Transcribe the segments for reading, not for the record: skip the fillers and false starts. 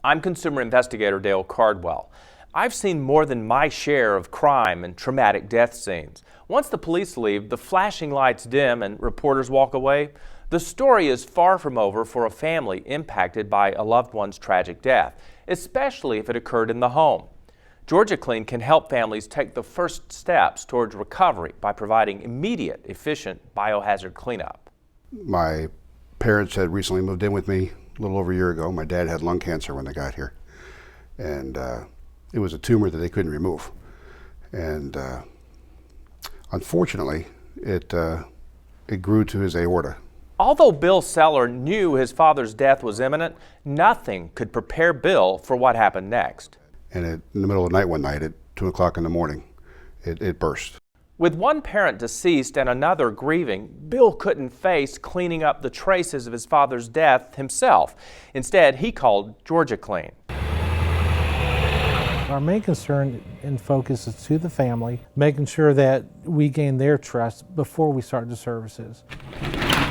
I'm consumer investigator Dale Cardwell. I've seen more than my share of crime and traumatic death scenes. Once the police leave, the flashing lights dim and reporters walk away. The story is far from over for a family impacted by a loved one's tragic death, especially if it occurred in the home. Georgia Clean can help families take the first steps towards recovery by providing immediate, efficient biohazard cleanup. My parents had recently moved in with me a little over a year ago. My dad had lung cancer when they got here, and it was a tumor that they couldn't remove. And unfortunately, it grew to his aorta. Although Bill Seller knew his father's death was imminent, nothing could prepare Bill for what happened next. And in the middle of the night one night at 2 o'clock in the morning, it burst. With one parent deceased and another grieving, Bill couldn't face cleaning up the traces of his father's death himself. Instead, he called Georgia Clean. Our main concern and focus is to the family, making sure that we gain their trust before we start the services.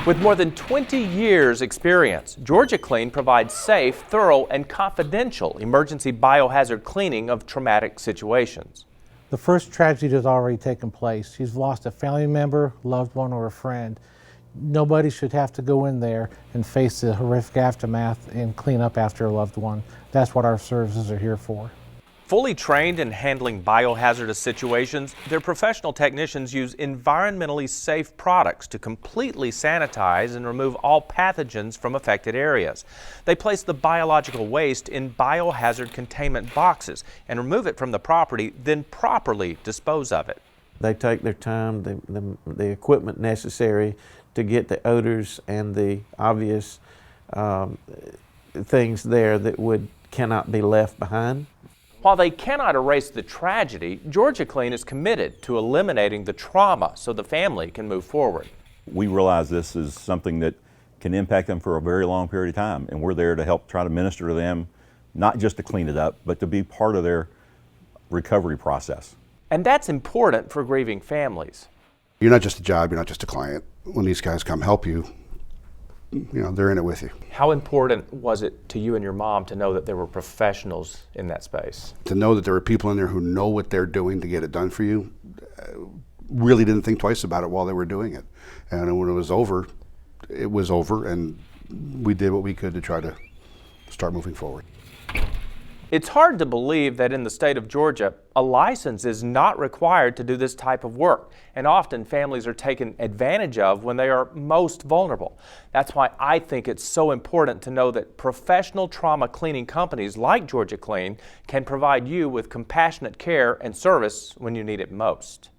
With more than 20 years experience, Georgia Clean provides safe, thorough, and confidential emergency biohazard cleaning of traumatic situations. The first tragedy has already taken place. He's lost a family member, loved one, or a friend. Nobody should have to go in there and face the horrific aftermath and clean up after a loved one. That's what our services are here for. Fully trained in handling biohazardous situations, their professional technicians use environmentally safe products to completely sanitize and remove all pathogens from affected areas. They place the biological waste in biohazard containment boxes and remove it from the property, then properly dispose of it. They take their time, the equipment necessary to get the odors and the obvious things there that cannot be left behind. While they cannot erase the tragedy, Georgia Clean is committed to eliminating the trauma so the family can move forward. We realize this is something that can impact them for a very long period of time, and we're there to help try to minister to them, not just to clean it up, but to be part of their recovery process. And that's important for grieving families. You're not just a job, you're not just a client. When these guys come help you, they're in it with you. How important was it to you and your mom to know that there were professionals in that space? To know that there were people in there who know what they're doing to get it done for you, really didn't think twice about it while they were doing it. And when it was over, and we did what we could to try to start moving forward. It's hard to believe that in the state of Georgia, a license is not required to do this type of work, and often families are taken advantage of when they are most vulnerable. That's why I think it's so important to know that professional trauma cleaning companies like Georgia Clean can provide you with compassionate care and service when you need it most.